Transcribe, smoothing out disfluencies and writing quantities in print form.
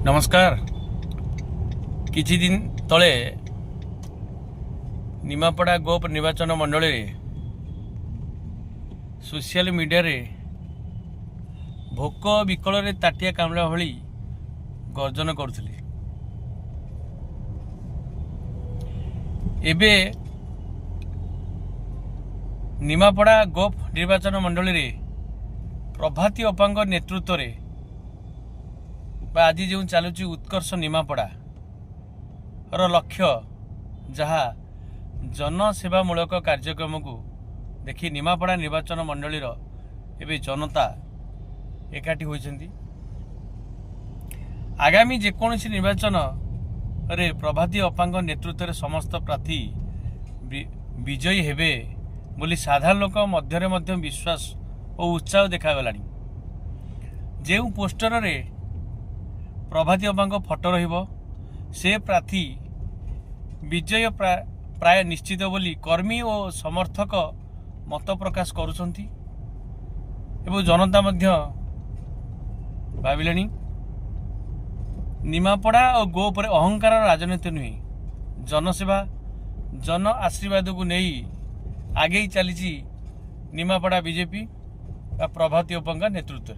नमस्कार। किछि दिन तले निमापड़ा गोप निर्वाचन मंडल सोशल मीडिया रे भोक विकल रे ताटिया कामला भली गर्जन करुथिले। एबे निमापड़ा गोप निर्वाचन मंडल रे प्रभाती अपांग नेतृत्व रे आज जो चलुची उत्कर्ष निमापड़ा रो लक्ष्य जहा जनसेवामूलक कार्यक्रम को देखी निमापड़ा निर्वाचन मंडली एवं जनता एकाठी होइछन्ति। आगामी जेकोसी निर्वाचन रे प्रभाती अपांग नेतृत्व रे समस्त प्रार्थी विजयी हेबे बोली साधारण लोक मध्य विश्वास और उत्साह देखागलानी। जे पोस्टर रे प्रभाती अपांग फोटो रहिबो से प्रार्थी विजय प्राय निश्चित बोली कर्मी और समर्थक मत प्रकाश करुछन्ति एवं जनता मध्य भाविलेनी। निमापड़ा और गो पर अहंकार राजनीति नुहे, जनसेवा जन आशीर्वाद को नहीं आगे चली निमापड़ा बीजेपी प्रभाती अपांग नेतृत्व।